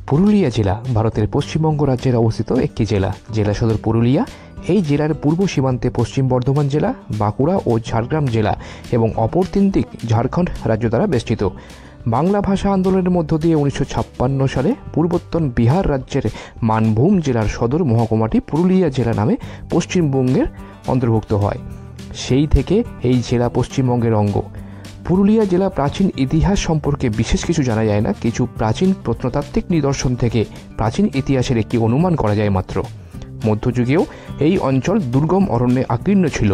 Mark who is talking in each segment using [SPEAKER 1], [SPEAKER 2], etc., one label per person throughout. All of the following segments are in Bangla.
[SPEAKER 1] পুরুলিয়া জেলা ভারতের পশ্চিমবঙ্গ রাজ্যের অবস্থিত একটি জেলা। জেলা সদর পুরুলিয়া। এই জেলার পূর্ব সীমান্তে পশ্চিম বর্ধমান জেলা, বাঁকুড়া ও ঝাড়গ্রাম জেলা এবং অপর তিন দিক ঝাড়খণ্ড রাজ্য দ্বারা বেষ্টিত। বাংলা ভাষা আন্দোলনের মধ্য দিয়ে 1956 সালে পূর্বোত্তর বিহার রাজ্যের মানভূম জেলার সদর মহকুমাটি পুরুলিয়া জেলা নামে পশ্চিমবঙ্গের অন্তর্ভুক্ত হয়। সেই থেকে এই জেলা পশ্চিমবঙ্গের অঙ্গ। পুরুলিয়া জেলা প্রাচীন ইতিহাস সম্পর্কে বিশেষ কিছু জানা যায় না। কিছু প্রাচীন প্রত্নতাত্ত্বিক নিদর্শন থেকে প্রাচীন ইতিহাসের একটি অনুমান করা যায় মাত্র। মধ্যযুগেও এই অঞ্চল দুর্গম অরণ্যে আকীর্ণ ছিল।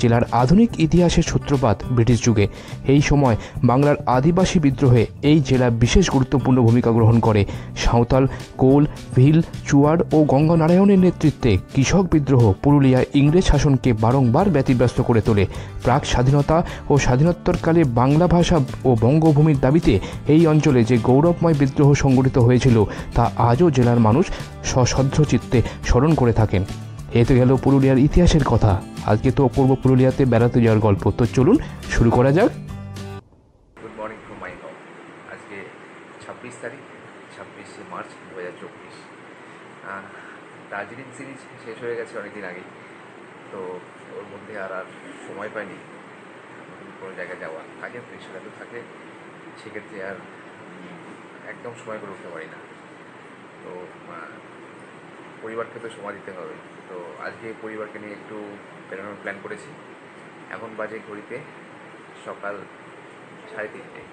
[SPEAKER 1] জেলার আধুনিক ইতিহাসের সূত্রপাত ব্রিটিশ যুগে। এই সময় বাংলার আদিবাসী বিদ্রোহে এই জেলা বিশেষ গুরুত্বপূর্ণ ভূমিকা গ্রহণ করে। সাঁওতাল, কোল, ভিল, চুয়াড় ও গঙ্গানারায়ণের নেতৃত্বে কৃষক বিদ্রোহ পুরুলিয়ায় ইংরেজ শাসনকে বারংবার ব্যতিব্যস্ত করে তোলে। প্রাক স্বাধীনতা ও স্বাধীনোত্তরকালে বাংলা ভাষা ও বঙ্গভূমির দাবিতে এই অঞ্চলে যে গৌরবময় বিদ্রোহ সংগঠিত হয়েছিল তা আজও জেলার মানুষ সশ্রদ্ধ চিত্তে স্মরণ করে থাকেন। এতে গেল পুরুলিয়ার ইতিহাসের কথা। আজকে তো পূর্ব পুরুলিয়াতে বেড়াতে যাওয়ার গল্প। তো চলুন শুরু করা যাক।
[SPEAKER 2] Good morning from my home. আজকে 26 তারিখ, 26শে মার্চ 2024। দার্জিলিং সিরিজ শেষ হয়ে গেছে অনেকদিন আগেই, তো ওর মধ্যে আর সময় পাইনি কোনো জায়গায় যাওয়ার। কাজের প্রেশার এত থাকে সেক্ষেত্রে আর একদম সময় করে উঠতে পারি না। তো পরিবারকে তো সময় দিতে হবে। তো আজকে পরিবারকে নিয়ে একটু বেরোনোর প্ল্যান করেছি। এখন বাজে ঘড়িতে সকাল 3:30,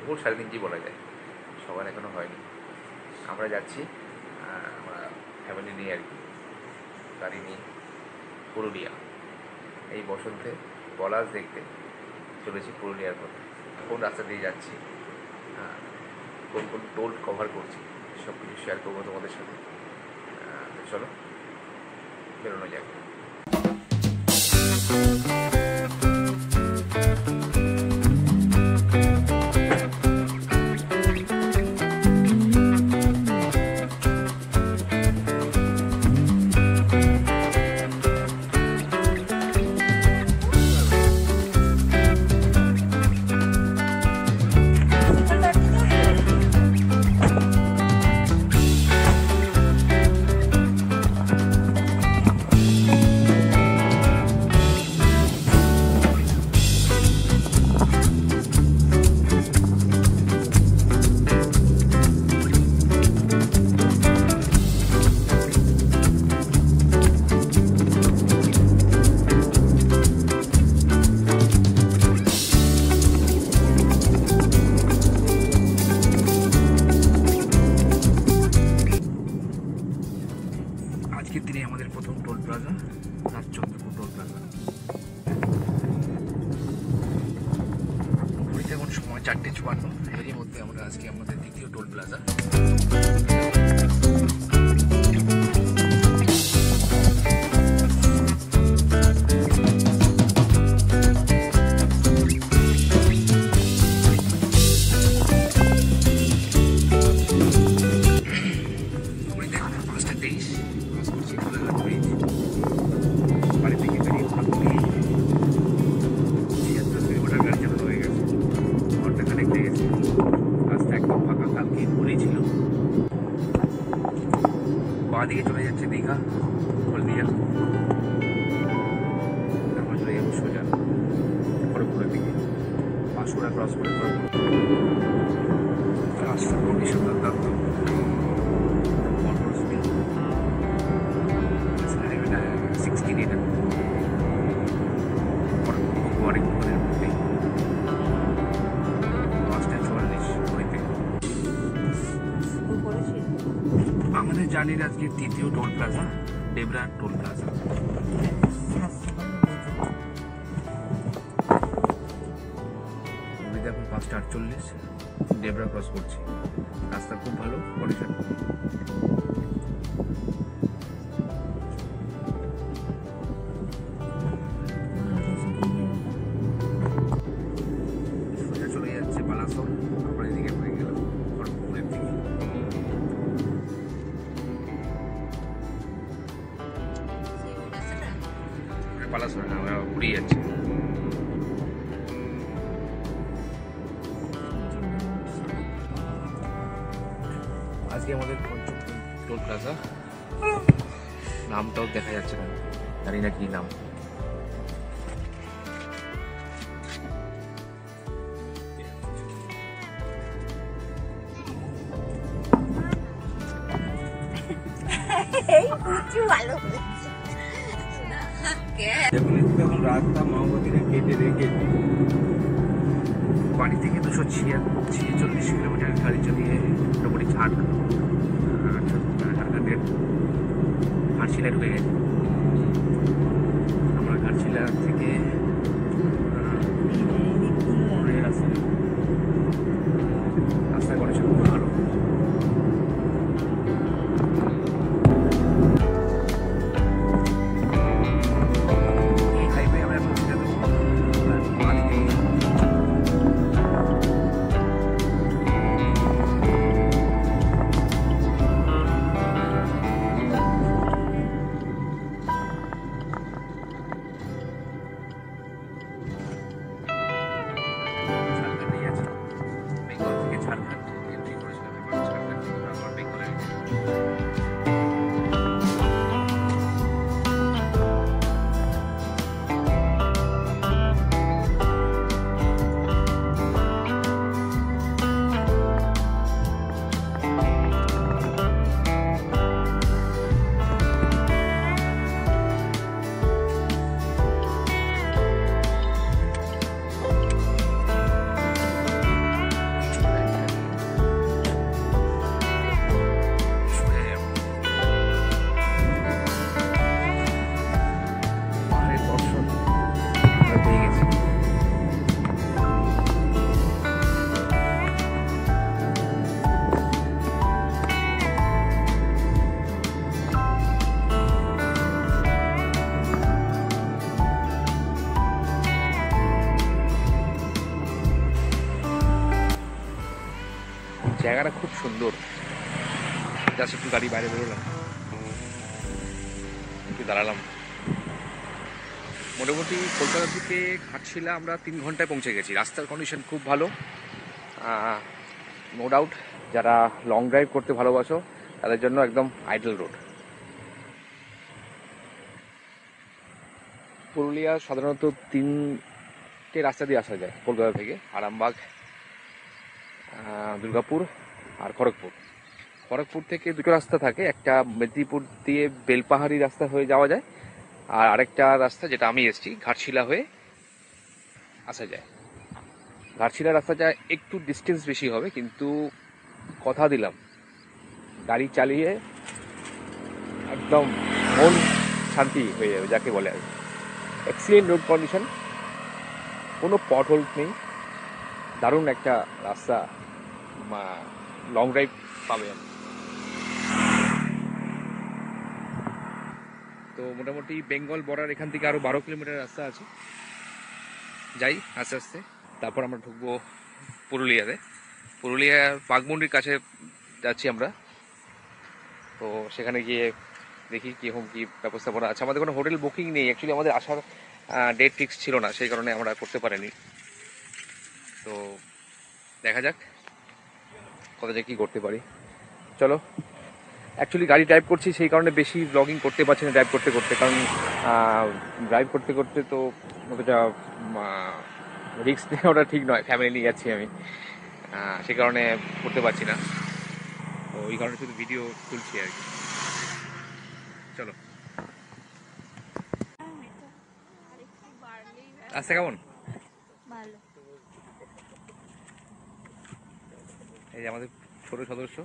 [SPEAKER 2] ভোর 3:30 বলা যায়, সকাল এখনও হয়নি। আমরা যাচ্ছি, আমরা ফ্যামিলি নিয়ে আর কি, গাড়ি নিয়ে পুরুলিয়া। এই বসন্তে পলাশ দেখতে চলেছি পুরুলিয়ার পথে। কোন রাস্তা দিয়ে যাচ্ছি, কোন কোন টোল কভার করছি, সব কিছু শেয়ার করবো তোমাদের সাথে। চলো বেরোনো যাক। আজকের দিনে আমাদের প্রথম toll plaza Rajchandrapur toll plaza. ঘড়িতে এখন সময় 4:54। এরই মধ্যে আমরা আজকে আমাদের দ্বিতীয় টোল প্লাজা। দিকে চলে যাচ্ছে দীঘা, হলদিয়া। আমরা চলে যাবো সোজা খড়গপুরের দিকে, পাঁশকুড়া ক্রস করে খড়গপুর। রাস্তার কন্ডিশন দুর্দান্ত, স্পিড 60 এটা খড়গপুরের মধ্যে 5:44 ঘড়িতে। আমাদের জার্নির আজকে তৃতীয় toll plaza, Debra toll plaza. এখন 5:48, ডেবরা ক্রস করছি। রাস্তা খুব ভালো কন্ডিশন। সোজা চলে যাচ্ছে বালাসোর। আমরা এদিকে হয়ে গেলাম খড়গপুরের দিকে। বালাসোর আমরা ঘুরে যাচ্ছি। আজকে আমাদের পঞ্চম টোল প্লাজা, নামটাও দেখা যাচ্ছে না, জানি না কি নাম।
[SPEAKER 3] রাস্তা মাওবাদীরা কেটে রেখে
[SPEAKER 2] বাড়ি থেকে 246 কিলোমিটার গাড়ি চালিয়ে মোটামুটি ঝাড়খণ্ডের ঘাটশিলায় ঢুকে গেছে। আমরা ঘাটশিলা থেকে রাস্তায় কন্ডিশন খুব ভালো। এই হাইওয়ে আমরা এখন যেতে দেবো বাঁদিকে। ঝাড়খণ্ডেই আছে, বেঙ্গল থেকে ঝাড়খণ্ড এন্ট্রি করেছিলাম, এবার ঝাড়খণ্ড থেকে আবার বেঙ্গলে গেছি। পাহাড়ের দর্শন আমরা পেয়ে গেছি। জায়গাটা খুব সুন্দর। জাস্ট একটু গাড়ি বাইরে বেরোলাম, একটু দাঁড়ালাম। মোটামুটি কলকাতা থেকে ঘাটশিলা আমরা 3 ঘন্টায় পৌঁছে গেছি। রাস্তার কন্ডিশন খুব ভালো, নো ডাউট। যারা লং ড্রাইভ করতে ভালোবাসো তাদের জন্য একদম আইডল রোড। পুরুলিয়া সাধারণত 3টে রাস্তা দিয়ে আসা যায় কলকাতা থেকে: আরামবাগ, দুর্গাপুর আর খড়গপুর। খড়গপুর থেকে 2টো রাস্তা থাকে, একটা মেদিনীপুর দিয়ে বেলপাহাড়ি রাস্তা হয়ে যাওয়া যায়, আর আরেকটা রাস্তা যেটা আমি এসেছি ঘাটশিলা হয়ে আসা যায়। ঘাটশিলা রাস্তাটা একটু ডিস্টেন্স বেশি হবে, কিন্তু কথা দিলাম গাড়ি চালিয়ে একদম মন শান্তি হয়ে যাবে, যাকে বলে আর কি। এক্সিলেন্ট রোড কন্ডিশন, কোনো পটহোল নেই, দারুণ একটা রাস্তা, লং ড্রাইভ পাবে। তো মোটামুটি বেঙ্গল বর্ডার এখান থেকে আরও 12 কিলোমিটার রাস্তা আছে, যাই আস্তে আস্তে। তারপর আমরা ঢুকবো পুরুলিয়াতে। পুরুলিয়ার বাঘমুন্ডির কাছে যাচ্ছি আমরা, তো সেখানে গিয়ে দেখি কীরকম কী ব্যবস্থাপনা আছে। আমাদের কোনো হোটেল বুকিং নেই, অ্যাকচুয়ালি আমাদের আসার ডেট ফিক্স ছিল না, সেই কারণে আমরা করতে পারিনি। তো দেখা যাক কোথা থেকে কী করতে পারি। চলো, অ্যাকচুয়ালি গাড়ি ড্রাইভ করছি সেই কারণে বেশি ব্লগিং করতে পারছি না ড্রাইভ করতে করতে, কারণ ড্রাইভ করতে করতে তো অতটা রিস্ক নেওয়াটা ঠিক নয়। ফ্যামিলি নিয়ে যাচ্ছি আমি, সেই কারণে করতে পারছি না। তো ওই কারণে শুধু ভিডিও তুলছি আর কি। চলো, রাস্তা কেমন?
[SPEAKER 4] ভালো।
[SPEAKER 2] এই যে আমাদের ছোট সদস্য,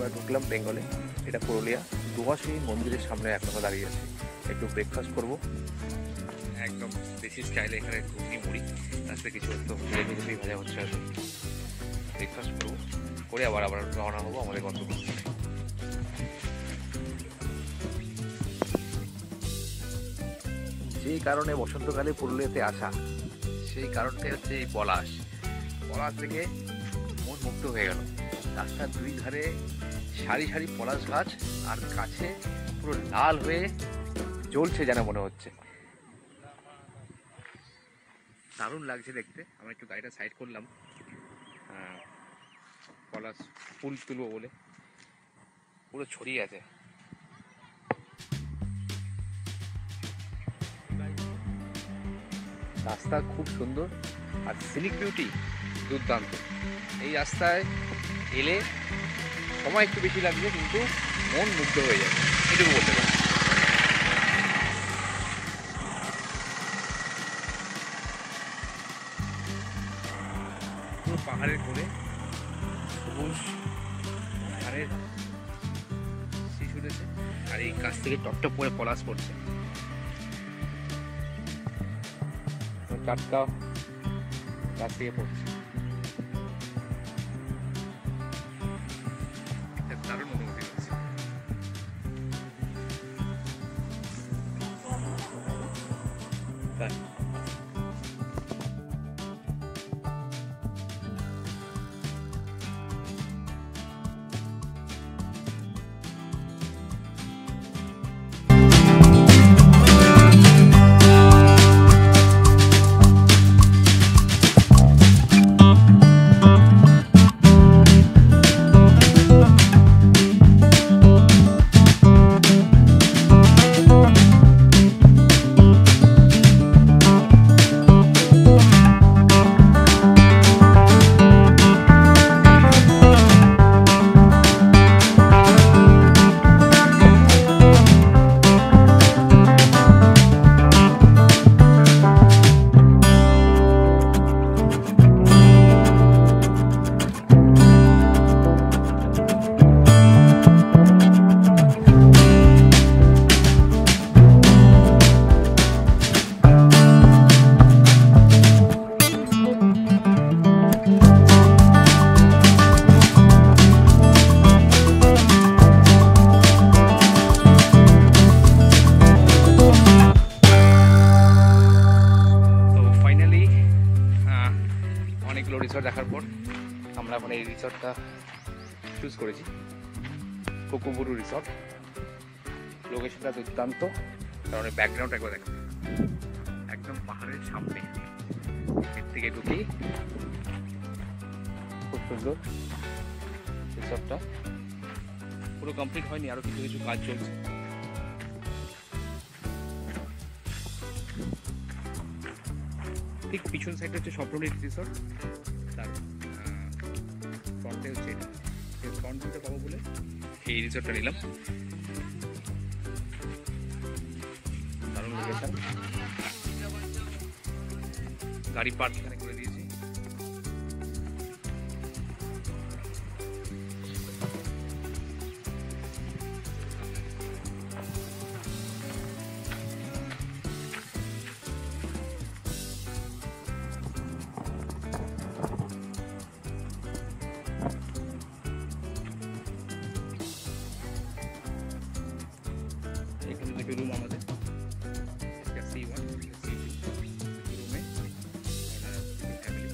[SPEAKER 2] আমরা ঢুকলাম বেঙ্গলে। এটা পুরুলিয়া দুয়াশী মন্দিরের সামনে এখন আমরা দাঁড়িয়ে আছি। একটু ব্রেকফাস্ট করবো, একদম দেশি স্টাইলে। এখানে ঘুগনি মুড়ি, তার সাথে কিছু একটু রেগুলি ভাজা হচ্ছে। আর ব্রেকফাস্ট করবো, করে আবার রওনা হবো আমাদের গন্তব্যস্থলে। যে কারণে বসন্তকালে পুরুলিয়াতে আসা, সেই কারণটাই হচ্ছে এই পলাশ। পলাশ থেকে মন মুক্ত হয়ে গেল। রাস্তার দুই ধারে সারি সারি পলাশ গাছ, আর কাছে পুরো লাল হয়ে জ্বলছে যেন মনে হচ্ছে। দারুণ লাগছে দেখতে। আমরা একটু গাড়িটা সাইড করলাম পলাশ ফুল তুলবো বলে। পুরো ছড়িয়ে আছে। রাস্তা খুব সুন্দর, আর সিনিক বিউটি দুর্দান্ত। এই রাস্তায় এলে সময় একটু বেশি লাগবে, কিন্তু মন মুগ্ধ হয়ে যাবে, এটুকু বলতে পারি। পুরো পাহাড়ের কোলে সবুজ ধানের শীষ উঠেছে, আর এই গাছ থেকে টপটপ করে পলাশ পড়ছে। টাটকা গাছ থেকে পড়ছে। দারুণ অনুভূতি হচ্ছে। রিসর্ট দেখার পর আমরা এখন এই রিসর্টটা চুজ করেছি, কোকোবুরু রিসর্ট। লোকেশনটা দুর্দান্ত, কারণ ব্যাকগ্রাউন্ড একবার দেখো, একদম পাহাড়ের সামনে। এর থেকে ঢুকি, খুব সুন্দর রিসর্টটা। পুরো কমপ্লিট হয়নি, আরো কিছু কিছু কাজ চলছে। ঠিক পিছন সাইডে হচ্ছে স্বপ্ননীল রিসর্ট, তার ফ্রন্টে হচ্ছে এটা। ফ্রন্ট ভিউটা পাবো বলে এই রিসর্টটা নিলাম। দারুণ লোকেশন, গাড়ি পার্ক এখানে করে দিয়েছি। এখানে থেকে রুম আমাদের C1 C2 রুমে ফ্যামিলি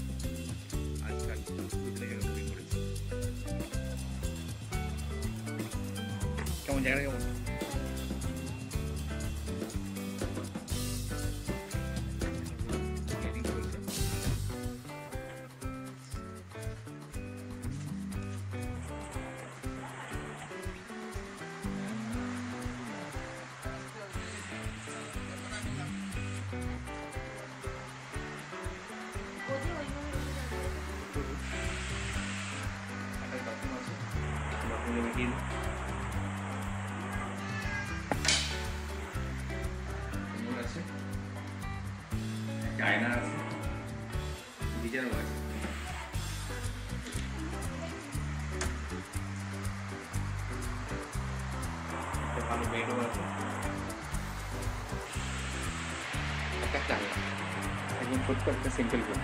[SPEAKER 2] আজকাল দুদিনের জন্য বুকিং করেছি। কেমন জায়গাটা কেমন? চায়না আছে, গিজারও আছে। বেডরুম আছে, একটা জানলা,
[SPEAKER 3] একদম ছোট্ট একটা সিম্পল রুম।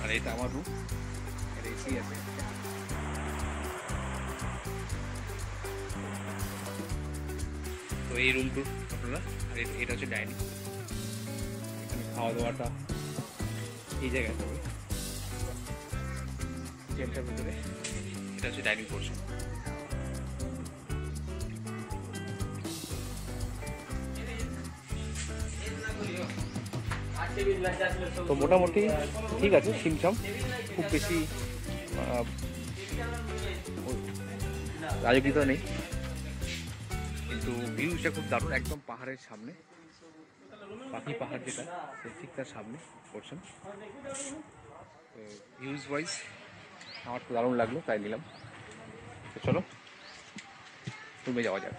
[SPEAKER 2] আর এটা আমার রুম, এর এসি আছে। তো এই রুম টুর আপনারা, আর এটা হচ্ছে ডাইনিং, এখানে খাওয়া দাওয়াটা এই জায়গায় হবে কিচেনটার ভিতরে। এটা হচ্ছে ডাইনিং পোর্শন। তো মোটামুটি ঠিক আছে, সিমসাম, খুব বেশি রাজকীয়তা নেই, কিন্তু ভিউজটা খুব দারুণ, একদম পাহাড়ের সামনে, পাখি পাহাড় যেটা ঠিক তার সামনে পোর্শন। তো ভিউজ ওয়াইজ আমার তো দারুণ লাগলো, তাই নিলাম। তো চলো রুমে যাওয়া যাক।